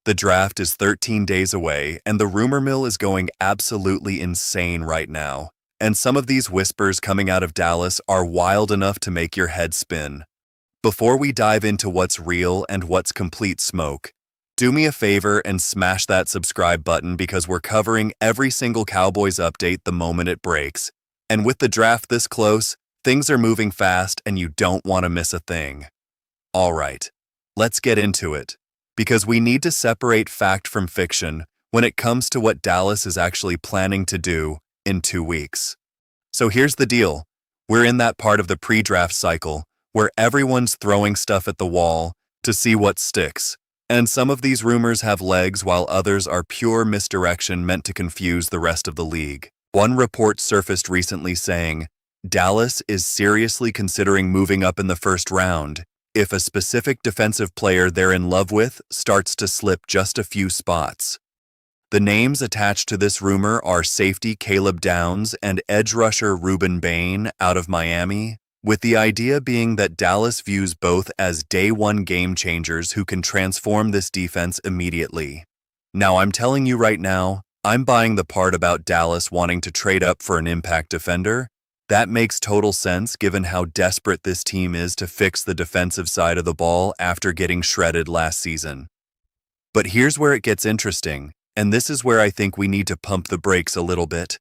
The draft is 13 days away, and the rumor mill is going absolutely insane right now. And some of these whispers coming out of Dallas are wild enough to make your head spin. Before we dive into what's real and what's complete smoke, do me a favor and smash that subscribe button because we're covering every single Cowboys update the moment it breaks. And with the draft this close, things are moving fast and you don't want to miss a thing. All right, let's get into it, because we need to separate fact from fiction when it comes to what Dallas is actually planning to do in 2 weeks. So here's the deal. We're in that part of the pre-draft cycle where everyone's throwing stuff at the wall to see what sticks. And some of these rumors have legs while others are pure misdirection meant to confuse the rest of the league. One report surfaced recently saying, Dallas is seriously considering moving up in the first round if a specific defensive player they're in love with starts to slip just a few spots. The names attached to this rumor are safety Caleb Downs and edge rusher Rueben Bain out of Miami, with the idea being that Dallas views both as day-one game changers who can transform this defense immediately. Now, I'm telling you right now, I'm buying the part about Dallas wanting to trade up for an impact defender. That makes total sense given how desperate this team is to fix the defensive side of the ball after getting shredded last season. But here's where it gets interesting, and this is where I think we need to pump the brakes a little bit.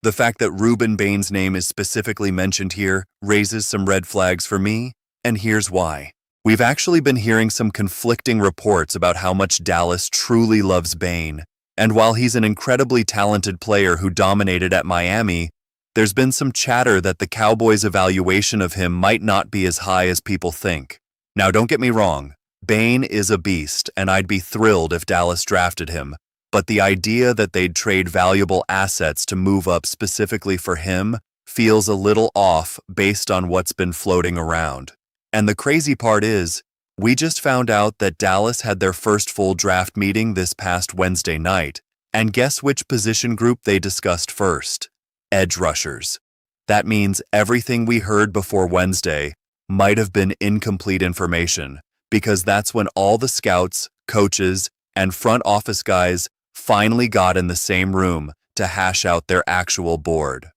The fact that Rueben Bain's name is specifically mentioned here raises some red flags for me, and here's why. We've actually been hearing some conflicting reports about how much Dallas truly loves Bain, and while he's an incredibly talented player who dominated at Miami, there's been some chatter that the Cowboys' evaluation of him might not be as high as people think. Now, don't get me wrong, Bain is a beast, and I'd be thrilled if Dallas drafted him. But the idea that they'd trade valuable assets to move up specifically for him feels a little off based on what's been floating around. And the crazy part is, we just found out that Dallas had their first full draft meeting this past Wednesday night, and guess which position group they discussed first? Edge rushers. That means everything we heard before Wednesday might have been incomplete information, because that's when all the scouts, coaches, and front office guys finally got in the same room to hash out their actual board.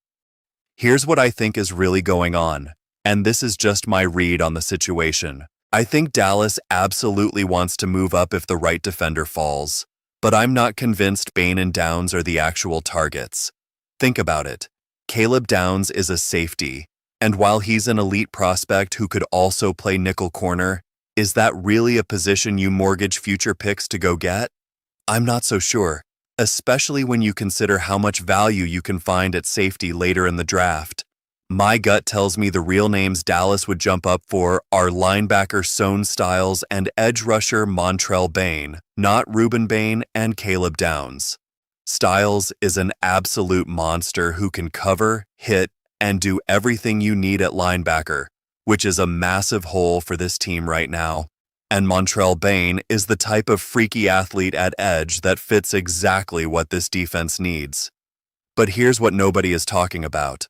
Here's what I think is really going on, and this is just my read on the situation. I think Dallas absolutely wants to move up if the right defender falls, but I'm not convinced Bain and Downs are the actual targets. Think about it. Caleb Downs is a safety, and while he's an elite prospect who could also play nickel corner, is that really a position you mortgage future picks to go get? I'm not so sure, especially when you consider how much value you can find at safety later in the draft. My gut tells me the real names Dallas would jump up for are linebacker Sohn Styles and edge rusher Montrell Bain, not Rueben Bain and Caleb Downs. Styles is an absolute monster who can cover, hit, and do everything you need at linebacker, which is a massive hole for this team right now. And Montrell Bain is the type of freaky athlete at edge that fits exactly what this defense needs. But here's what nobody is talking about.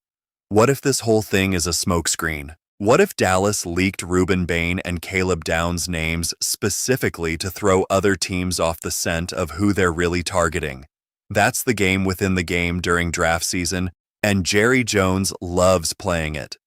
What if this whole thing is a smokescreen? What if Dallas leaked Rueben Bain and Caleb Downs' names specifically to throw other teams off the scent of who they're really targeting? That's the game within the game during draft season, and Jerry Jones loves playing it.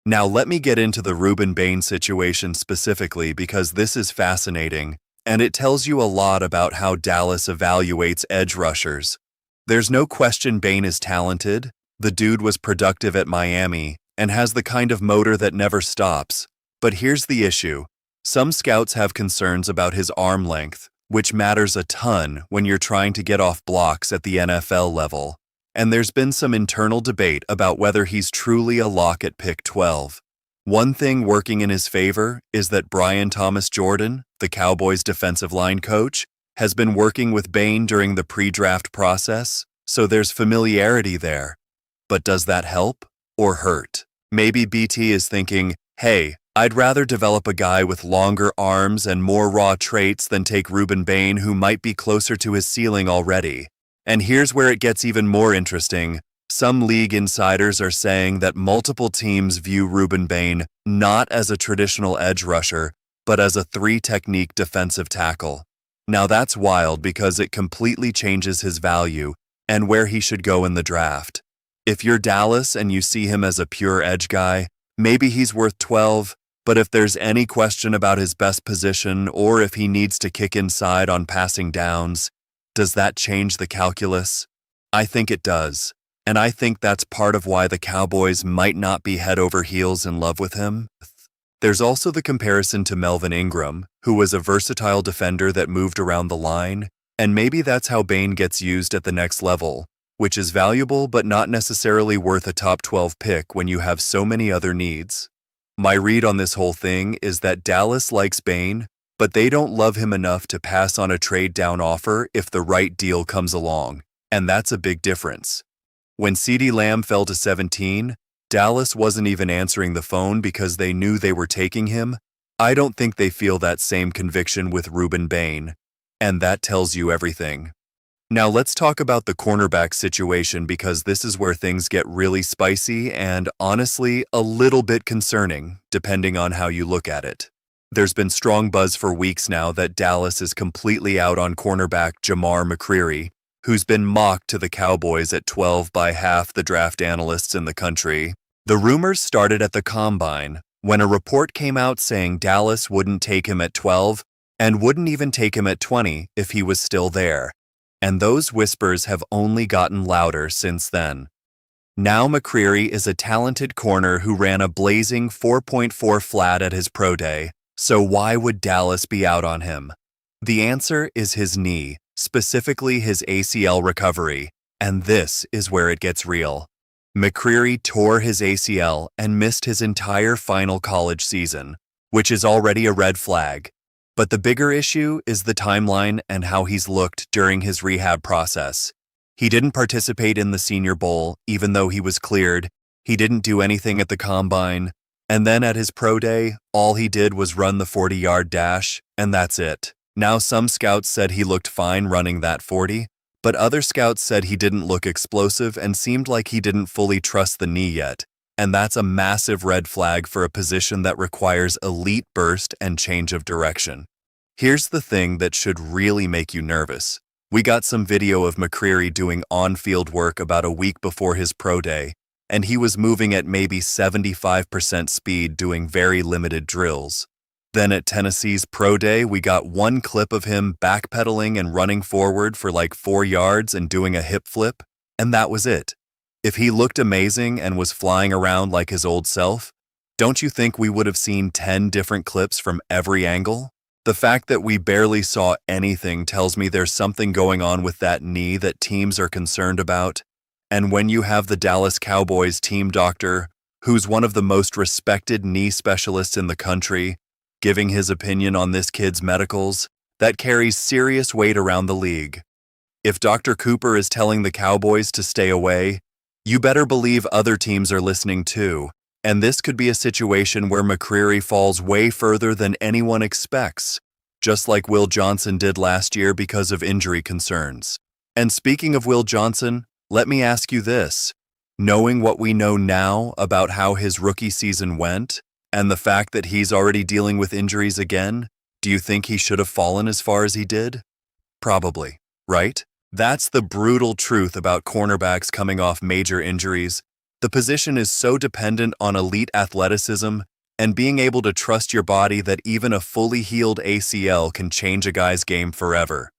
Now let me get into the Rueben Bain situation specifically because this is fascinating, and it tells you a lot about how Dallas evaluates edge rushers. There's no question Bain is talented. The dude was productive at Miami and has the kind of motor that never stops. But here's the issue. Some scouts have concerns about his arm length, which matters a ton when you're trying to get off blocks at the NFL level. And there's been some internal debate about whether he's truly a lock at pick 12. One thing working in his favor is that Brian Thomas Jordan, the Cowboys defensive line coach, has been working with Bain during the pre-draft process, so there's familiarity there. But does that help or hurt? Maybe BT is thinking, hey, I'd rather develop a guy with longer arms and more raw traits than take Rueben Bain who might be closer to his ceiling already. And here's where it gets even more interesting. Some league insiders are saying that multiple teams view Rueben Bain not as a traditional edge rusher, but as a three-technique defensive tackle. Now that's wild because it completely changes his value and where he should go in the draft. If you're Dallas and you see him as a pure edge guy, maybe he's worth 12, but if there's any question about his best position or if he needs to kick inside on passing downs, does that change the calculus? I think it does, and I think that's part of why the Cowboys might not be head over heels in love with him. There's also the comparison to Melvin Ingram, who was a versatile defender that moved around the line, and maybe that's how Bain gets used at the next level, which is valuable but not necessarily worth a top 12 pick when you have so many other needs. My read on this whole thing is that Dallas likes Bain, but they don't love him enough to pass on a trade-down offer if the right deal comes along, and that's a big difference. When CeeDee Lamb fell to 17, Dallas wasn't even answering the phone because they knew they were taking him. I don't think they feel that same conviction with Rueben Bain, and that tells you everything. Now let's talk about the cornerback situation because this is where things get really spicy and, honestly, a little bit concerning, depending on how you look at it. There's been strong buzz for weeks now that Dallas is completely out on cornerback Jamare McCreary, who's been mocked to the Cowboys at 12 by half the draft analysts in the country. The rumors started at the Combine, when a report came out saying Dallas wouldn't take him at 12 and wouldn't even take him at 20 if he was still there. And those whispers have only gotten louder since then. Now McCreary is a talented corner who ran a blazing 4.4 flat at his pro day, so why would Dallas be out on him? The answer is his knee, specifically his ACL recovery, and this is where it gets real. McCreary tore his ACL and missed his entire final college season, which is already a red flag. But the bigger issue is the timeline and how he's looked during his rehab process. He didn't participate in the Senior Bowl, even though he was cleared. He didn't do anything at the Combine. And then at his pro day, all he did was run the 40-yard dash, and that's it. Now some scouts said he looked fine running that 40, but other scouts said he didn't look explosive and seemed like he didn't fully trust the knee yet. And that's a massive red flag for a position that requires elite burst and change of direction. Here's the thing that should really make you nervous. We got some video of McCreary doing on-field work about a week before his pro day, and he was moving at maybe 75% speed doing very limited drills. Then at Tennessee's pro day, we got one clip of him backpedaling and running forward for like 4 yards and doing a hip flip, and that was it. If he looked amazing and was flying around like his old self, don't you think we would have seen 10 different clips from every angle? The fact that we barely saw anything tells me there's something going on with that knee that teams are concerned about. And when you have the Dallas Cowboys team doctor, who's one of the most respected knee specialists in the country, giving his opinion on this kid's medicals, that carries serious weight around the league. If Dr. Cooper is telling the Cowboys to stay away, you better believe other teams are listening too. And this could be a situation where McCreary falls way further than anyone expects, just like Will Johnson did last year because of injury concerns. And speaking of Will Johnson, let me ask you this. Knowing what we know now about how his rookie season went, and the fact that he's already dealing with injuries again, do you think he should have fallen as far as he did? Probably, right? That's the brutal truth about cornerbacks coming off major injuries. The position is so dependent on elite athleticism and being able to trust your body that even a fully healed ACL can change a guy's game forever.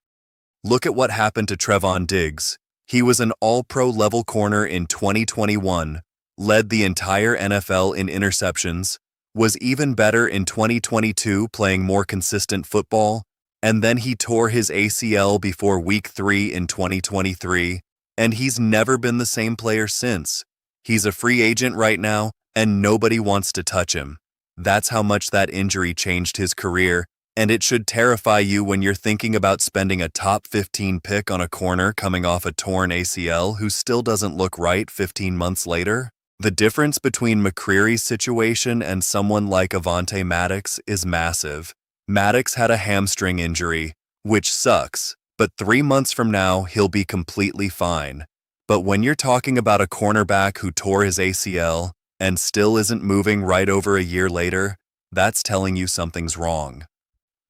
Look at what happened to Trevon Diggs. He was an all-pro level corner in 2021, led the entire NFL in interceptions, was even better in 2022 playing more consistent football, and then he tore his ACL before Week 3 in 2023, and he's never been the same player since. He's a free agent right now, and nobody wants to touch him. That's how much that injury changed his career, and it should terrify you when you're thinking about spending a top 15 pick on a corner coming off a torn ACL who still doesn't look right 15 months later. The difference between McCreary's situation and someone like Avonte Maddox is massive. Maddox had a hamstring injury, which sucks, but 3 months from now he'll be completely fine. But when you're talking about a cornerback who tore his ACL and still isn't moving right over a year later, that's telling you something's wrong.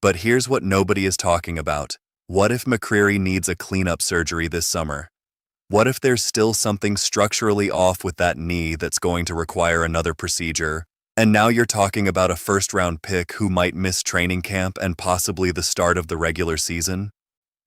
But here's what nobody is talking about. What if McCreary needs a cleanup surgery this summer? What if there's still something structurally off with that knee that's going to require another procedure? And now you're talking about a first-round pick who might miss training camp and possibly the start of the regular season?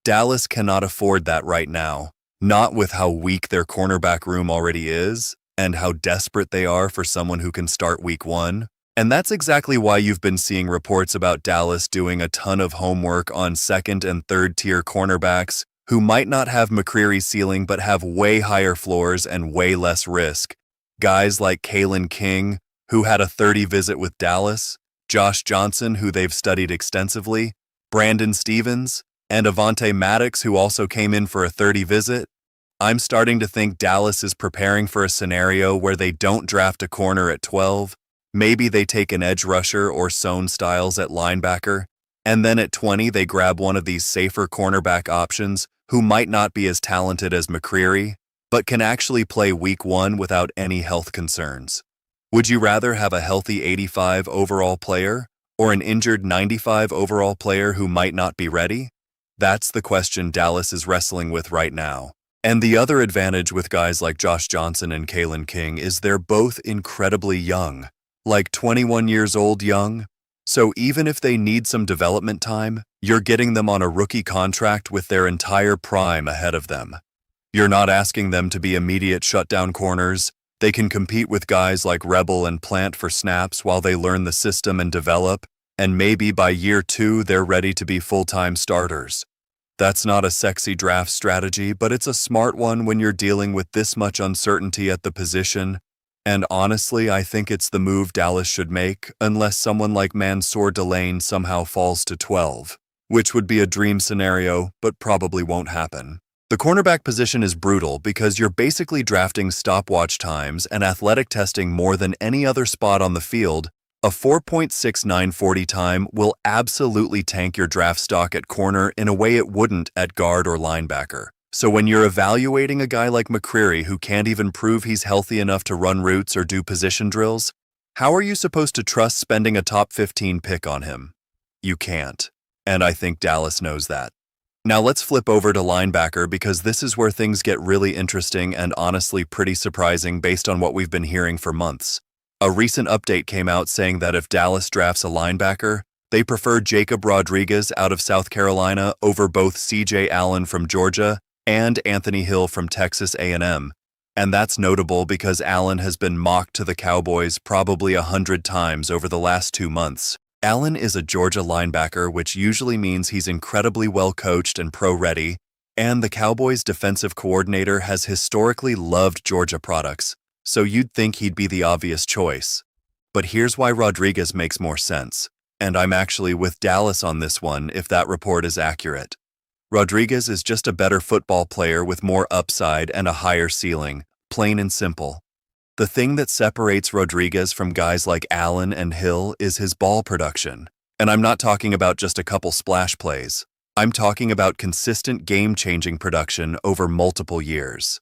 Dallas cannot afford that right now, not with how weak their cornerback room already is and how desperate they are for someone who can start week 1. And that's exactly why you've been seeing reports about Dallas doing a ton of homework on second and third tier cornerbacks who might not have McCreary's ceiling but have way higher floors and way less risk. Guys like Kalen King, who had a 30 visit with Dallas, Josh Johnson, who they've studied extensively, Brandon Stevens, and Avonte Maddox, who also came in for a 30 visit. I'm starting to think Dallas is preparing for a scenario where they don't draft a corner at 12. Maybe they take an edge rusher or Sohn Styles at linebacker, and then at 20 they grab one of these safer cornerback options who might not be as talented as McCreary, but can actually play week 1 without any health concerns. Would you rather have a healthy 85 overall player or an injured 95 overall player who might not be ready? That's the question Dallas is wrestling with right now. And the other advantage with guys like Josh Johnson and Kalen King is they're both incredibly young. Like 21 years old young. So even if they need some development time, you're getting them on a rookie contract with their entire prime ahead of them. You're not asking them to be immediate shutdown corners. They can compete with guys like Rebel and Plant for snaps while they learn the system and develop, and maybe by year 2 they're ready to be full-time starters. That's not a sexy draft strategy, but it's a smart one when you're dealing with this much uncertainty at the position. And honestly, I think it's the move Dallas should make, unless someone like Mansour Delane somehow falls to 12, which would be a dream scenario, but probably won't happen. The cornerback position is brutal because you're basically drafting stopwatch times and athletic testing more than any other spot on the field. A 4.69 40 time will absolutely tank your draft stock at corner in a way it wouldn't at guard or linebacker. So when you're evaluating a guy like McCreary who can't even prove he's healthy enough to run routes or do position drills, how are you supposed to trust spending a top 15 pick on him? You can't. And I think Dallas knows that. Now let's flip over to linebacker because this is where things get really interesting and honestly pretty surprising based on what we've been hearing for months. A recent update came out saying that if Dallas drafts a linebacker, they prefer Jacob Rodriguez out of South Carolina over both CJ Allen from Georgia and Anthony Hill from Texas A&M. And that's notable because Allen has been mocked to the Cowboys probably 100 times over the last 2 months. Allen is a Georgia linebacker, which usually means he's incredibly well coached and pro-ready, and the Cowboys' defensive coordinator has historically loved Georgia products, so you'd think he'd be the obvious choice. But here's why Rodriguez makes more sense, and I'm actually with Dallas on this one if that report is accurate. Rodriguez is just a better football player with more upside and a higher ceiling, plain and simple. The thing that separates Rodriguez from guys like Allen and Hill is his ball production. And I'm not talking about just a couple splash plays. I'm talking about consistent game-changing production over multiple years.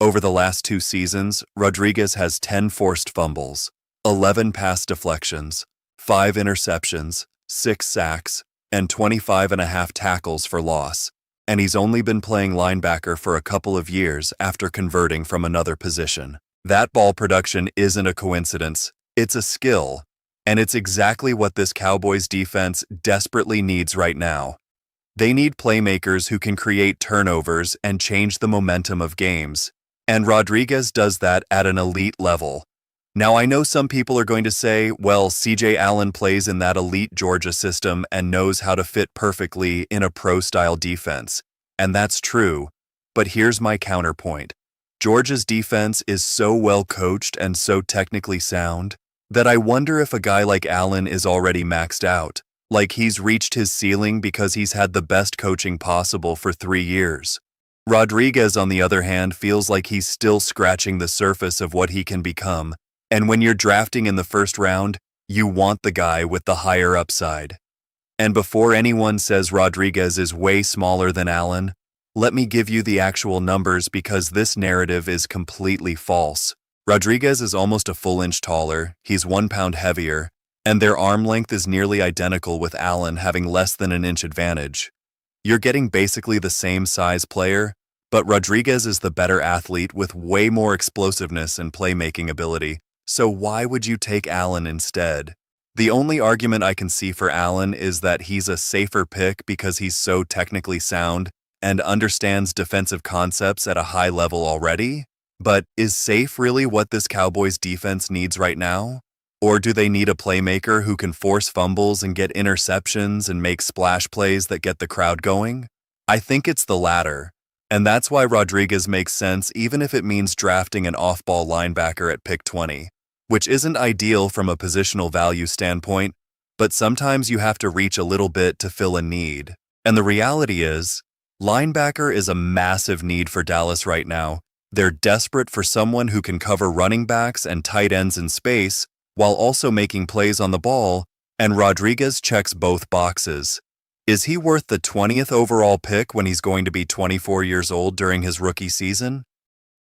Over the last 2 seasons, Rodriguez has 10 forced fumbles, 11 pass deflections, 5 interceptions, 6 sacks, and 25.5 tackles for loss, and he's only been playing linebacker for a couple of years after converting from another position. That ball production isn't a coincidence, it's a skill, and it's exactly what this Cowboys defense desperately needs right now. They need playmakers who can create turnovers and change the momentum of games, and Rodriguez does that at an elite level. Now, I know some people are going to say, well, CJ Allen plays in that elite Georgia system and knows how to fit perfectly in a pro-style defense. And that's true, but here's my counterpoint. Georgia's defense is so well coached and so technically sound that I wonder if a guy like Allen is already maxed out, like he's reached his ceiling because he's had the best coaching possible for 3 years. Rodriguez, on the other hand, feels like he's still scratching the surface of what he can become. And when you're drafting in the first round, you want the guy with the higher upside. And before anyone says Rodriguez is way smaller than Allen, let me give you the actual numbers because this narrative is completely false. Rodriguez is almost a full inch taller, he's 1 pound heavier, and their arm length is nearly identical with Allen having less than an inch advantage. You're getting basically the same size player, but Rodriguez is the better athlete with way more explosiveness and playmaking ability, so why would you take Allen instead? The only argument I can see for Allen is that he's a safer pick because he's so technically sound and understands defensive concepts at a high level already. But is safe really what this Cowboys defense needs right now? Or do they need a playmaker who can force fumbles and get interceptions and make splash plays that get the crowd going? I think it's the latter. And that's why Rodriguez makes sense even if it means drafting an off-ball linebacker at pick 20, which isn't ideal from a positional value standpoint, but sometimes you have to reach a little bit to fill a need. And the reality is, linebacker is a massive need for Dallas right now. They're desperate for someone who can cover running backs and tight ends in space while also making plays on the ball, and Rodriguez checks both boxes. Is he worth the 20th overall pick when he's going to be 24 years old during his rookie season?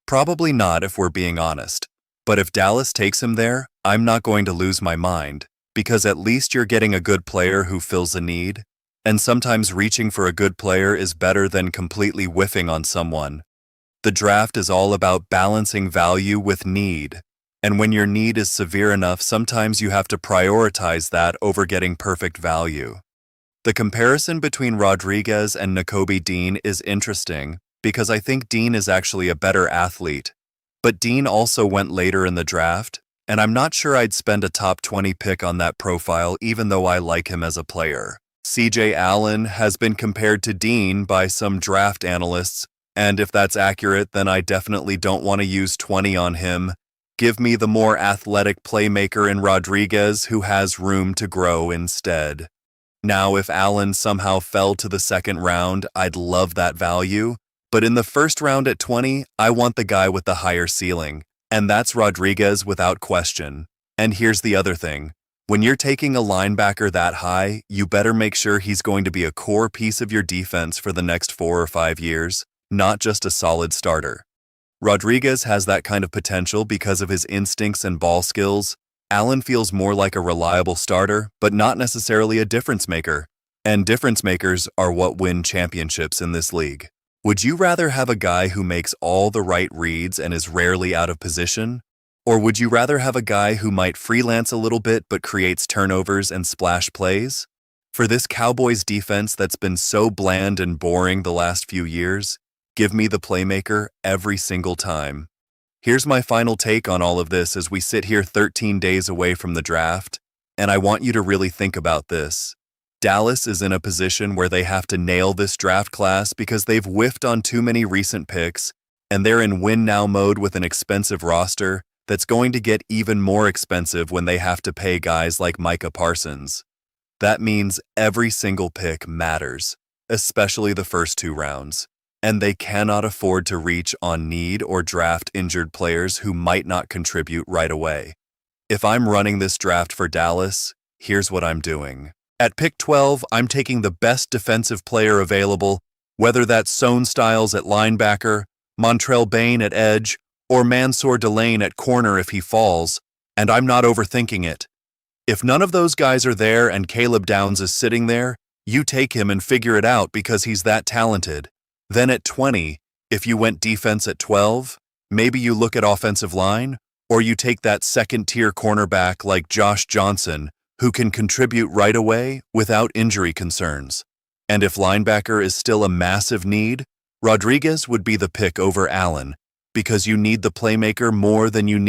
Probably not if we're being honest. But if Dallas takes him there, I'm not going to lose my mind, because at least you're getting a good player who fills a need, and sometimes reaching for a good player is better than completely whiffing on someone. The draft is all about balancing value with need, and when your need is severe enough, sometimes you have to prioritize that over getting perfect value. The comparison between Rodriguez and Nakobe Dean is interesting because I think Dean is actually a better athlete, but Dean also went later in the draft, and I'm not sure I'd spend a top 20 pick on that profile even though I like him as a player. CJ Allen has been compared to Dean by some draft analysts, and if that's accurate, then I definitely don't want to use 20 on him. Give me the more athletic playmaker in Rodriguez who has room to grow instead. Now, if Allen somehow fell to the second round, I'd love that value. But in the first round at 20, I want the guy with the higher ceiling. And that's Rodriguez without question. And here's the other thing. When you're taking a linebacker that high, you better make sure he's going to be a core piece of your defense for the next 4 or 5 years, not just a solid starter. Rodriguez has that kind of potential because of his instincts and ball skills. Allen feels more like a reliable starter, but not necessarily a difference maker. And difference makers are what win championships in this league. Would you rather have a guy who makes all the right reads and is rarely out of position? Or would you rather have a guy who might freelance a little bit but creates turnovers and splash plays? For this Cowboys defense that's been so bland and boring the last few years, give me the playmaker every single time. Here's my final take on all of this as we sit here 13 days away from the draft, and I want you to really think about this. Dallas is in a position where they have to nail this draft class because they've whiffed on too many recent picks, and they're in win-now mode with an expensive roster that's going to get even more expensive when they have to pay guys like Micah Parsons. That means every single pick matters, especially the first 2 rounds. And they cannot afford to reach on need or draft injured players who might not contribute right away. If I'm running this draft for Dallas, here's what I'm doing. At pick 12, I'm taking the best defensive player available, whether that's Sohn Styles at linebacker, Rueben Bain at edge, or Mansour Delane at corner if he falls, and I'm not overthinking it. If none of those guys are there and Caleb Downs is sitting there, you take him and figure it out because he's that talented. Then at 20, if you went defense at 12, maybe you look at offensive line, or you take that second-tier cornerback like Josh Johnson, who can contribute right away without injury concerns. And if linebacker is still a massive need, Rodriguez would be the pick over Allen, because you need the playmaker more than you need